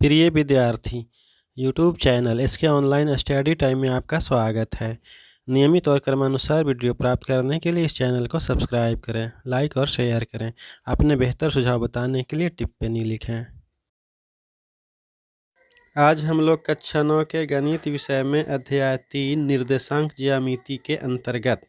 प्रिय विद्यार्थी, YouTube channel इसके ऑनलाइन स्टडी टाइम में आपका स्वागत है। नियमित और क्रमानुसार वीडियो प्राप्त करने के लिए इस चैनल को सब्सक्राइब करें, लाइक और शेयर करें। अपने बेहतर सुझाव बताने के लिए टिप्पणी लिखें। आज हम लोग कक्षा 9 के गणित विषय में अध्याय 3 निर्देशांक ज्यामिति के अंतर्गत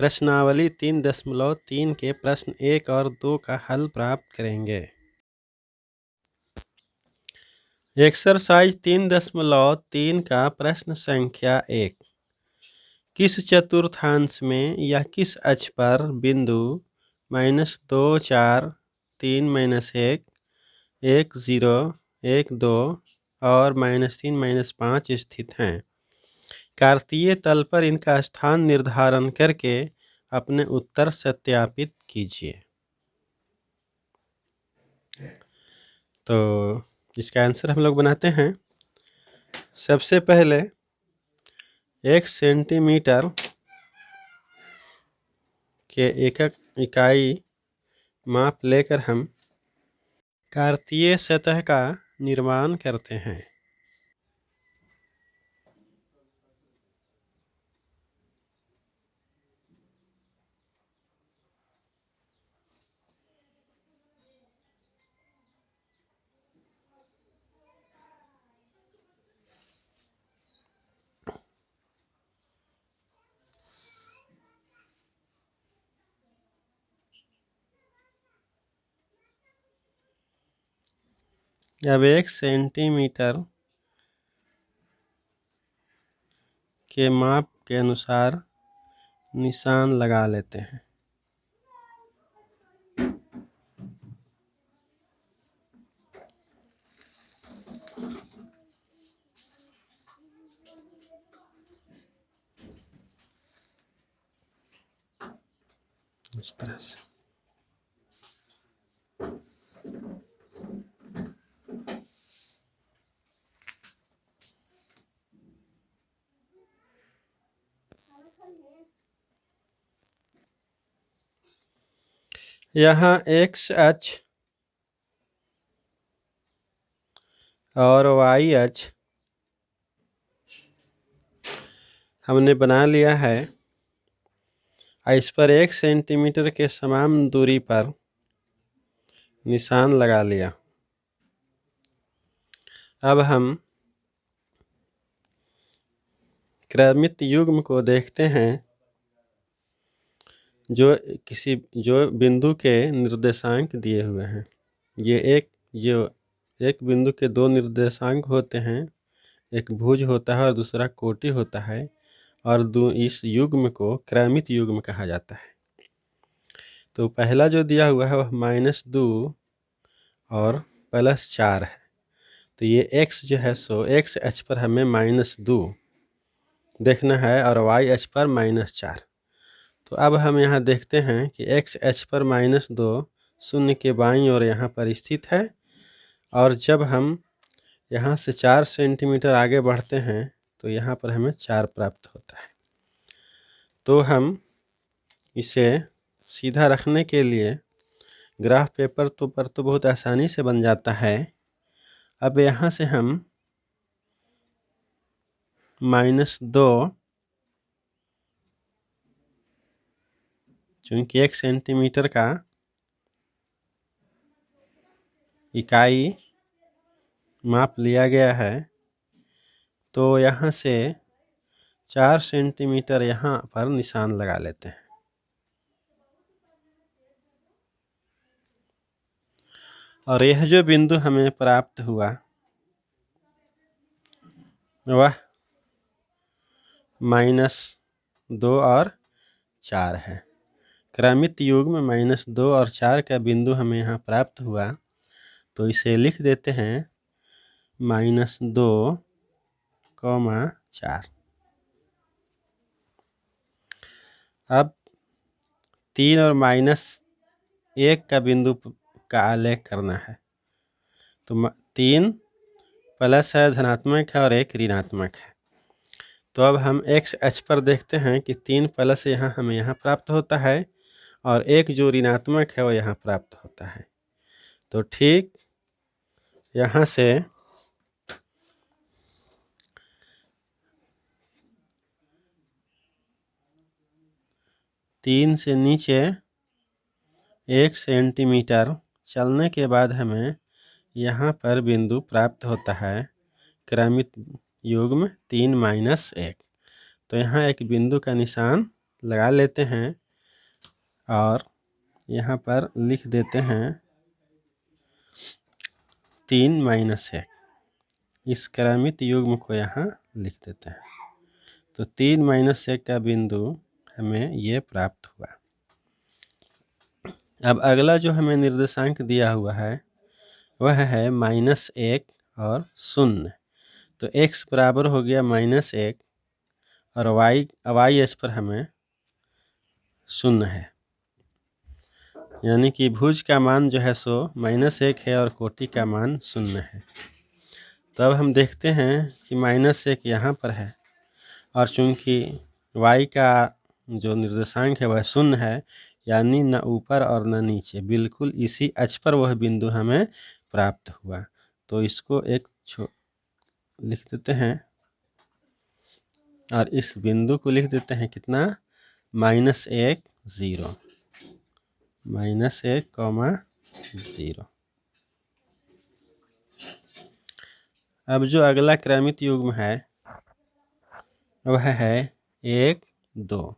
प्रश्नावली 3.3 के प्रश्न 1 और 2 का हल प्राप्त करेंगे। एक्सरसाइज 3.3 का प्रश्न संख्या 1। किस चतुर्थांश में या किस अक्ष पर बिंदु -2, 4, 3, -1, 1, 0, 1, 2 और -3, -5 स्थित हैं? कार्तीय तल पर इनका स्थान निर्धारण करके अपने उत्तर सत्यापित कीजिए। तो इसका आंसर हम लोग बनाते हैं। सबसे पहले 1 सेंटीमीटर के एकक इकाई माप लेकर हम कार्तीय सतह का निर्माण करते हैं। अब 1 सेंटीमीटर के माप के अनुसार निशान लगा लेते हैं। इस तरह से यहाँ x अक्ष और y अक्ष हमने बना लिया है। इस पर 1 सेंटीमीटर के समान दूरी पर निशान लगा लिया। अब हम क्रमित युग्म को देखते हैं जो बिंदु के निर्देशांक दिए हुए हैं। ये एक बिंदु के 2 निर्देशांक होते हैं, एक भुज होता है और दूसरा कोटि होता है, और इस युग्म को क्रमित युग्म कहा जाता है। तो पहला जो दिया हुआ है वह -2 और +4 है। तो ये x जो है सो x अक्ष पर हमें -2 देखना है और y अक्ष पर -4। तो अब हम यहाँ देखते हैं कि x अक्ष पर -2 शून्य के बाईं ओर यहाँ पर स्थित है, और जब हम यहाँ से 4 सेंटीमीटर आगे बढ़ते हैं तो यहाँ पर हमें 4 प्राप्त होता है। तो हम इसे सीधा रखने के लिए ग्राफ पेपर पर तो बहुत आसानी से बन जाता है। अब यहाँ से हम -2, चूँकि 1 सेंटीमीटर का इकाई माप लिया गया है, तो यहाँ से 4 सेंटीमीटर यहाँ पर निशान लगा लेते हैं। और यह जो बिंदु हमें प्राप्त हुआ वह -2 और 4 है। क्रमित युग्म -2 और 4 का बिंदु हमें यहाँ प्राप्त हुआ, तो इसे लिख देते हैं -2, 4। अब 3 और -1 का बिंदु का आलेख करना है। तो 3 प्लस है, धनात्मक है, और 1 ऋणात्मक है। तो अब हम x अक्ष पर देखते हैं कि 3 प्लस यहाँ हमें यहाँ प्राप्त होता है और 1 जो ऋणात्मक है वो यहाँ प्राप्त होता है। तो ठीक यहाँ से 3 से नीचे 1 सेंटीमीटर चलने के बाद हमें यहाँ पर बिंदु प्राप्त होता है क्रमित युग्म 3-1। तो यहाँ एक बिंदु का निशान लगा लेते हैं और यहाँ पर लिख देते हैं 3-1। इस क्रमित युग्म को यहाँ लिख देते हैं। तो 3-1 का बिंदु हमें ये प्राप्त हुआ। अब अगला जो हमें निर्देशांक दिया हुआ है वह है -1 और 0। तो x बराबर हो गया -1 और y अक्ष पर हमें 0 है, यानी कि भुज का मान जो है सो -1 है और कोटि का मान 0 है। तो अब हम देखते हैं कि -1 यहाँ पर है और चूंकि y का जो निर्देशांक है वह 0 है, यानी न ऊपर और न नीचे, बिल्कुल इसी अक्ष पर वह बिंदु हमें प्राप्त हुआ। तो इसको एक लिख देते हैं और इस बिंदु को लिख देते हैं कितना, -1 0, -1, 0। अब जो अगला क्रमित युग्म है वह है 1 2,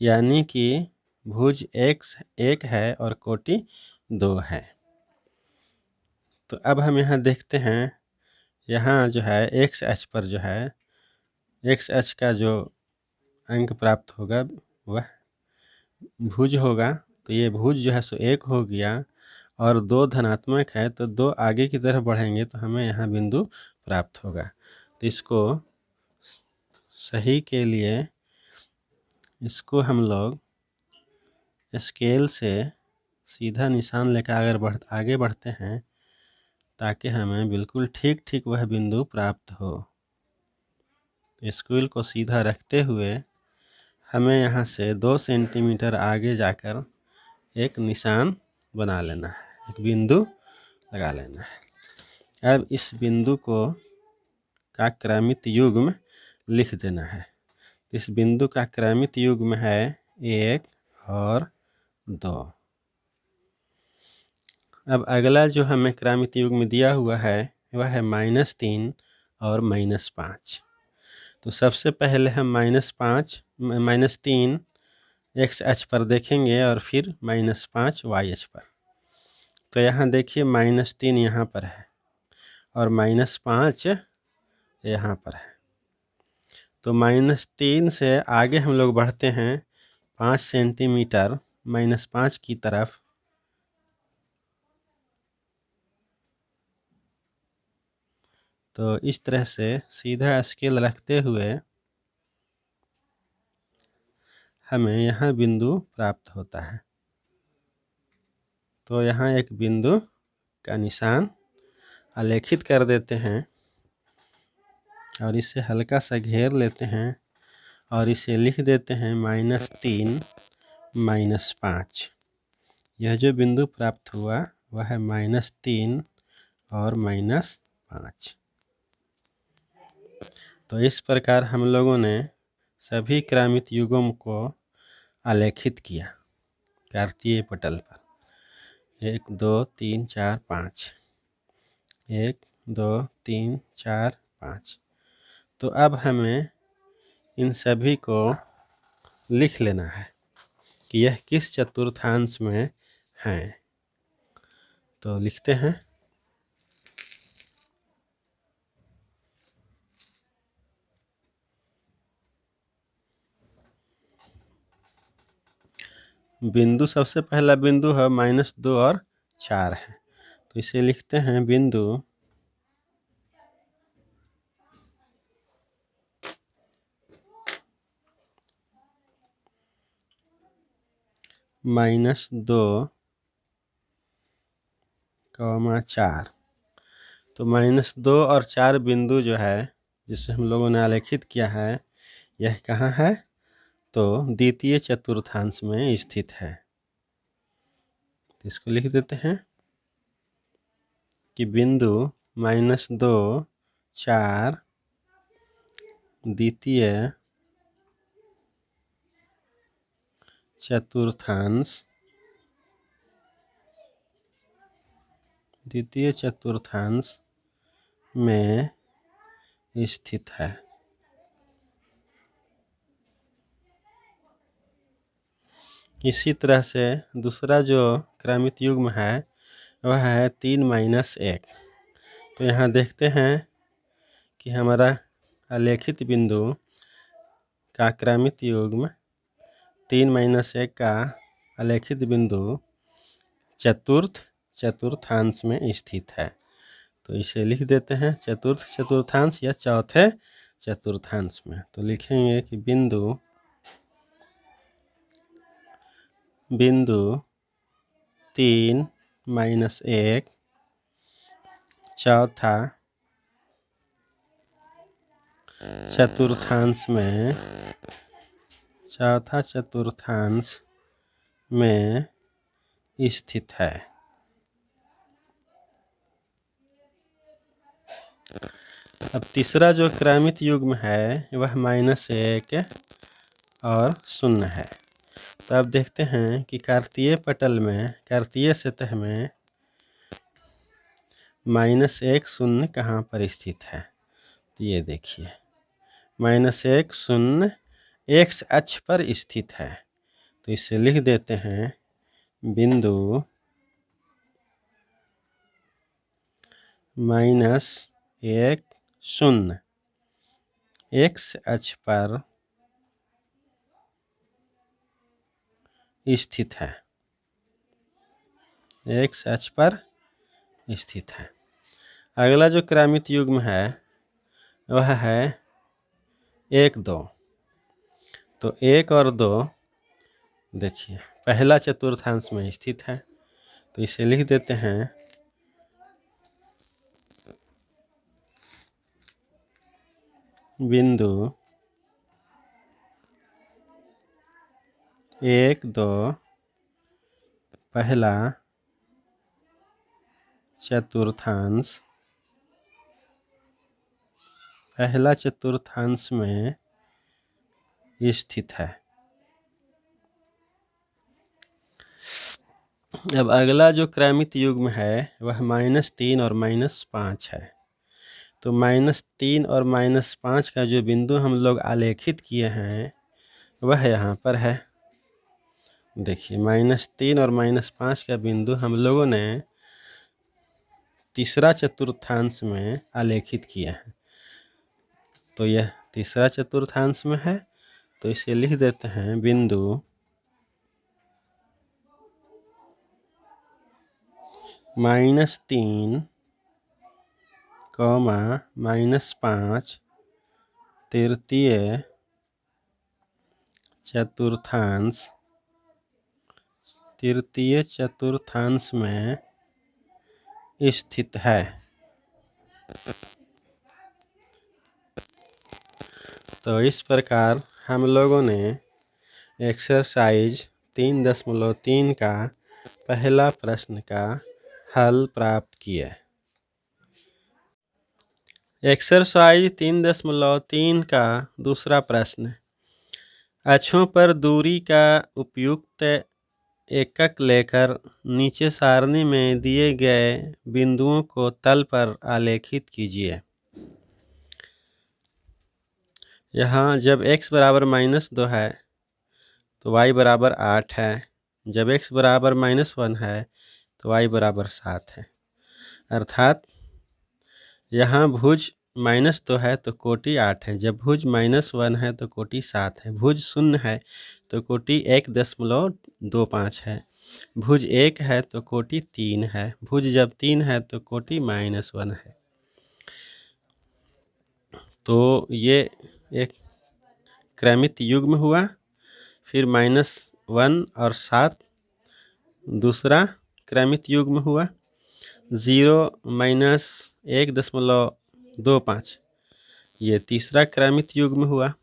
यानी कि भुज x 1 है और कोटि 2 है। तो अब हम यहाँ देखते हैं, यहाँ जो है x अक्ष पर जो है x अक्ष का जो अंक प्राप्त होगा वह भुज होगा। तो ये भुज जो है सो 1 हो गया और 2 धनात्मक है, तो 2 आगे की तरफ बढ़ेंगे तो हमें यहाँ बिंदु प्राप्त होगा। तो इसको सही के लिए इसको हम लोग स्केल से सीधा निशान लेकर आगे बढ़ते हैं ताकि हमें बिल्कुल ठीक ठीक वह बिंदु प्राप्त हो। तो स्केल को सीधा रखते हुए हमें यहाँ से 2 सेंटीमीटर आगे जाकर एक निशान बना लेना है, एक बिंदु लगा लेना है। अब इस बिंदु को का क्रमित युग्म लिख देना है। इस बिंदु का क्रमित युग्म है 1 और 2। अब अगला जो हमें क्रमित युग्म दिया हुआ है वह है -3 और -5। तो सबसे पहले हम -3 x अक्ष पर देखेंगे और फिर -5 y अक्ष पर। तो यहाँ देखिए -3 यहाँ पर है और -5 यहाँ पर है। तो -3 से आगे हम लोग बढ़ते हैं 5 सेंटीमीटर -5 की तरफ। तो इस तरह से सीधा स्केल रखते हुए हमें यहाँ बिंदु प्राप्त होता है। तो यहाँ एक बिंदु का निशान आलेखित कर देते हैं और इसे हल्का सा घेर लेते हैं और इसे लिख देते हैं -3 -5। यह जो बिंदु प्राप्त हुआ वह है -3 और -5। तो इस प्रकार हम लोगों ने सभी क्रमित युग्म को आलेखित किया कार्तीय पटल पर। 1 2 3 4 5, 1 2 3 4 5। तो अब हमें इन सभी को लिख लेना है कि यह किस चतुर्थांश में हैं। तो लिखते हैं बिंदु, सबसे पहला बिंदु है -2 और 4 है। तो इसे लिखते हैं बिंदु -2, 4। तो -2 और 4 बिंदु जो है जिसे हम लोगों ने आलेखित किया है यह कहाँ है, तो द्वितीय चतुर्थांश में स्थित है। इसको लिख देते हैं कि बिंदु -2 4 द्वितीय चतुर्थांश द्वितीय चतुर्थांश में स्थित है। इसी तरह से दूसरा जो क्रमित युग्म है वह है 3 - 1। तो यहाँ देखते हैं कि हमारा आलेखित बिंदु का क्रमित युग्म 3 - 1 का आलेखित बिंदु चतुर्थांश में स्थित है। तो इसे लिख देते हैं चतुर्थ चतुर्थांश या चौथे चतुर्थांश में। तो लिखेंगे कि बिंदु 3 - 1 चौथा चतुर्थांश में स्थित है। अब तीसरा जो क्रमित युग्म है वह -1 और 0 है। तो अब देखते हैं कि कार्तीय पटल में कार्तीय सतह में -1 0 कहाँ पर स्थित है। तो ये देखिए -1 0 x अक्ष पर स्थित है। तो इसे लिख देते हैं बिंदु -1 0 x अक्ष पर स्थित है। x अक्ष पर स्थित है। अगला जो क्रमित युग्म है वह है 1 2। तो 1 और 2 देखिए पहला चतुर्थांश में स्थित है। तो इसे लिख देते हैं बिंदु 1 2 पहला चतुर्थांश में स्थित है। अब अगला जो क्रमित युग्म है वह -3 और -5 है। तो -3 और -5 का जो बिंदु हम लोग आलेखित किए हैं वह यहाँ पर है। देखिए -3 और -5 का बिंदु हम लोगों ने तीसरा चतुर्थांश में आलेखित किया है। तो यह तीसरा चतुर्थांश में है। तो इसे लिख देते हैं बिंदु -3, -5 तृतीय चतुर्थांश में स्थित है। तो इस प्रकार हम लोगों ने एक्सरसाइज 3.3 का पहला प्रश्न का हल प्राप्त किया। एक्सरसाइज 3.3 का दूसरा प्रश्न, अक्षों पर दूरी का उपयुक्त एकक लेकर नीचे सारणी में दिए गए बिंदुओं को तल पर आलेखित कीजिए। यहाँ जब x बराबर -2 है तो y बराबर 8 है। जब x बराबर -1 है तो y बराबर 7 है। अर्थात यहाँ भुज -2 है तो कोटि 8 है। जब भुज -1 है तो कोटि 7 है। भुज 0 है तो कोटि 1.25 है। भुज 1 है तो कोटि 3 है। भुज जब 3 है तो कोटि -1 है। तो ये एक क्रमित युग्म हुआ। फिर -1 और 7 दूसरा क्रमित युग्म हुआ। 0 - 1.25 ये तीसरा क्रमित युग्म हुआ।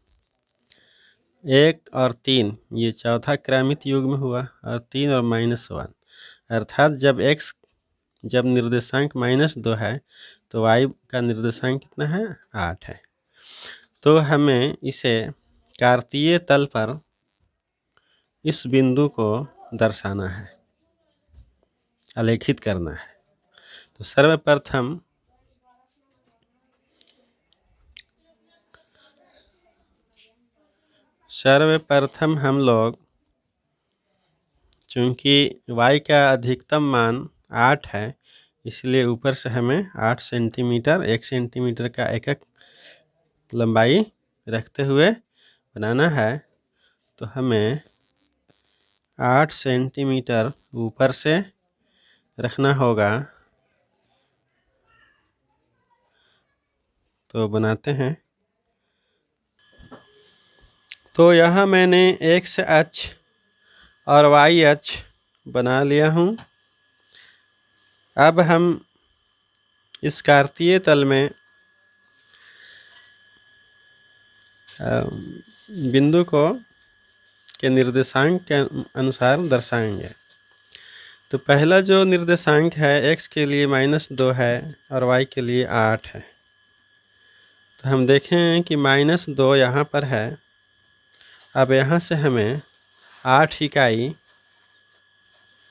1 और 3 ये चौथा क्रमित युग्म हुआ। और 3 और -1 अर्थात जब निर्देशांक -2 है तो y का निर्देशांक कितना है 8 है। तो हमें इसे कार्तीय तल पर इस बिंदु को दर्शाना है, आलेखित करना है। तो सर्वप्रथम हम लोग, चूँकि y का अधिकतम मान 8 है, इसलिए ऊपर से हमें 8 सेंटीमीटर, 1 सेंटीमीटर का एक लंबाई रखते हुए बनाना है। तो हमें 8 सेंटीमीटर ऊपर से रखना होगा। तो बनाते हैं। तो यहाँ मैंने x अक्ष और y अक्ष बना लिया हूँ। अब हम इस कार्तीय तल में बिंदु को के निर्देशांक के अनुसार दर्शाएंगे। तो पहला जो निर्देशांक है x के लिए -2 है और y के लिए 8 है। तो हम देखें कि -2 यहाँ पर है। अब यहाँ से हमें 8 इकाई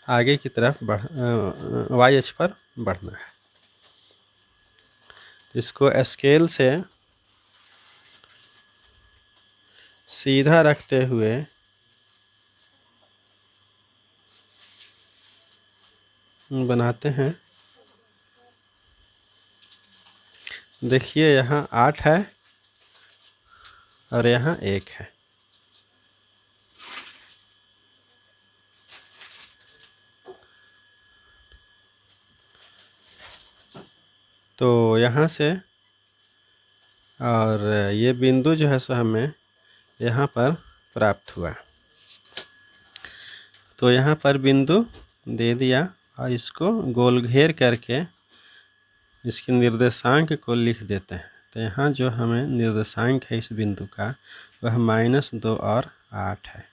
आगे की तरफ y अक्ष पर बढ़ना है। इसको स्केल से सीधा रखते हुए बनाते हैं। देखिए यहाँ 8 है और यहाँ 1 है। तो यहाँ से और ये बिंदु जो है सो हमें यहाँ पर प्राप्त हुआ। तो यहाँ पर बिंदु दे दिया और इसको गोल घेर करके इसके निर्देशांक को लिख देते हैं। तो यहाँ जो हमें निर्देशांक है इस बिंदु का वह -2 और 8 है।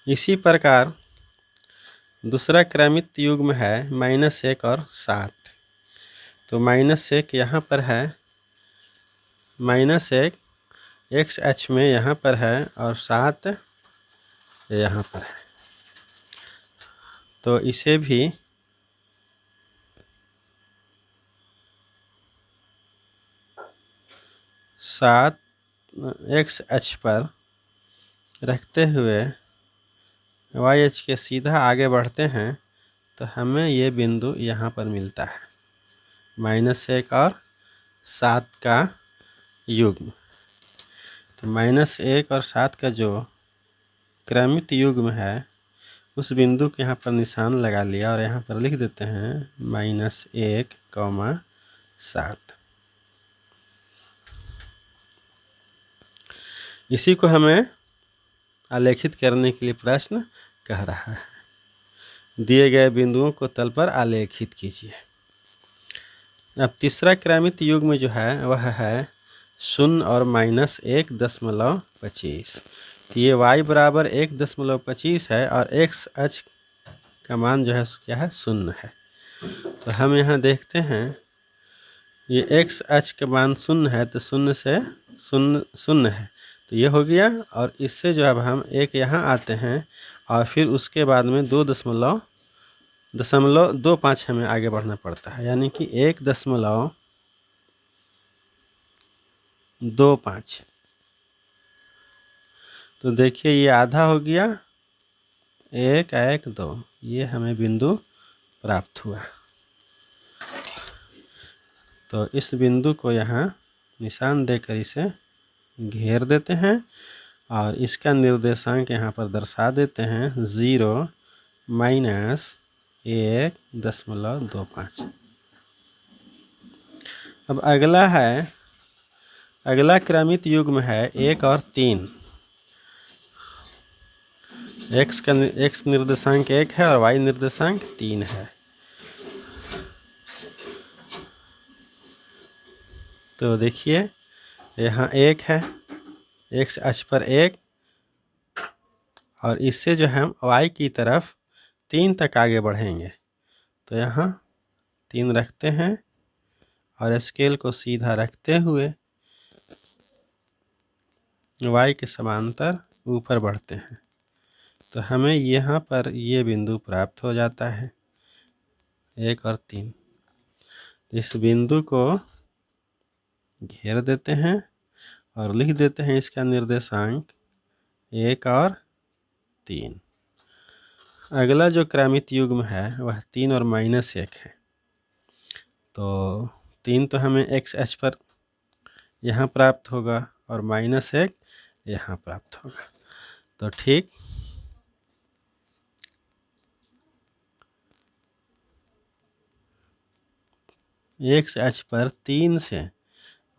इसी प्रकार दूसरा क्रमित युग्म है -1 और 7। तो -1 यहाँ पर है, -1 x अक्ष में यहाँ पर है और 7 यहाँ पर है। तो इसे भी सात x अक्ष पर रखते हुए y अक्ष के सीधा आगे बढ़ते हैं। तो हमें ये बिंदु यहाँ पर मिलता है, -1 और 7 का युग्म। तो -1 और 7 का जो क्रमित युग्म है उस बिंदु के यहाँ पर निशान लगा लिया और यहाँ पर लिख देते हैं -1, 7। इसी को हमें आलेखित करने के लिए प्रश्न कह रहा है। दिए गए बिंदुओं को तल पर आलेखित कीजिए। अब तीसरा क्रमित युग्म जो है वह है 0 और -1.25। तो ये y बराबर 1.25 है और x अक्ष का मान जो है क्या है, 0 है। तो हम यहाँ देखते हैं ये x अक्ष का मान 0 है, तो 0 से 0 है, तो ये हो गया। और इससे जो अब हम एक यहाँ आते हैं और फिर उसके बाद में 2.25 हमें आगे बढ़ना पड़ता है, यानी कि 1.25। तो देखिए ये आधा हो गया, 1, 1, 2, ये हमें बिंदु प्राप्त हुआ। तो इस बिंदु को यहाँ निशान देकर इसे घेर देते हैं और इसका निर्देशांक यहाँ पर दर्शा देते हैं 0, -1.25। अब अगला क्रमित युग्म है 1 और 3। x निर्देशांक 1 है और y निर्देशांक 3 है। तो देखिए यहाँ 1 है, x अक्ष पर 1, और इससे जो हम y की तरफ 3 तक आगे बढ़ेंगे। तो यहाँ 3 रखते हैं और स्केल को सीधा रखते हुए y के समांतर ऊपर बढ़ते हैं। तो हमें यहाँ पर ये बिंदु प्राप्त हो जाता है 1 और 3। इस बिंदु को घेर देते हैं और लिख देते हैं इसका निर्देशांक 1 और 3। अगला जो क्रमित युग्म है वह 3 और -1 है। तो 3 तो हमें x अक्ष पर यहाँ प्राप्त होगा और -1 यहाँ प्राप्त होगा। तो ठीक x अक्ष पर 3 से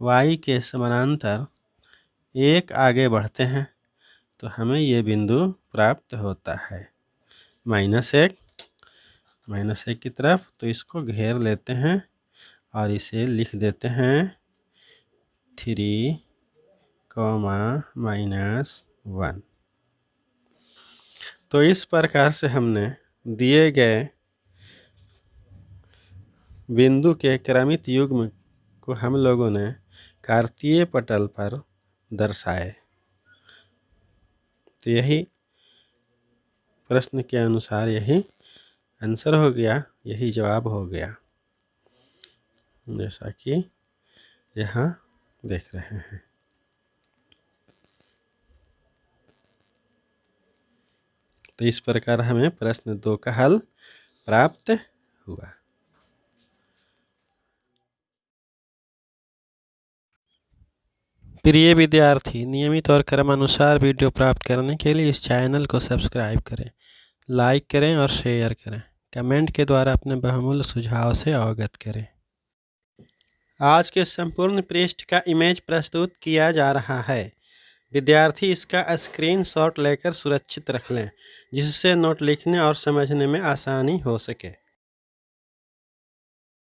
y के समानांतर 1 आगे बढ़ते हैं तो हमें ये बिंदु प्राप्त होता है -1 की तरफ। तो इसको घेर लेते हैं और इसे लिख देते हैं 3, -1। तो इस प्रकार से हमने दिए गए बिंदु के क्रमित युग्म को हम लोगों ने कार्तीय पटल पर दर्शाए। तो यही प्रश्न के अनुसार यही आंसर हो गया, यही जवाब हो गया, जैसा कि यहाँ देख रहे हैं। तो इस प्रकार हमें प्रश्न 2 का हल प्राप्त हुआ। प्रिय विद्यार्थी, नियमित और क्रमानुसार वीडियो प्राप्त करने के लिए इस चैनल को सब्सक्राइब करें, लाइक करें और शेयर करें। कमेंट के द्वारा अपने बहुमूल्य सुझाव से अवगत करें। आज के संपूर्ण पृष्ठ का इमेज प्रस्तुत किया जा रहा है। विद्यार्थी इसका स्क्रीनशॉट लेकर सुरक्षित रख लें, जिससे नोट लिखने और समझने में आसानी हो सके।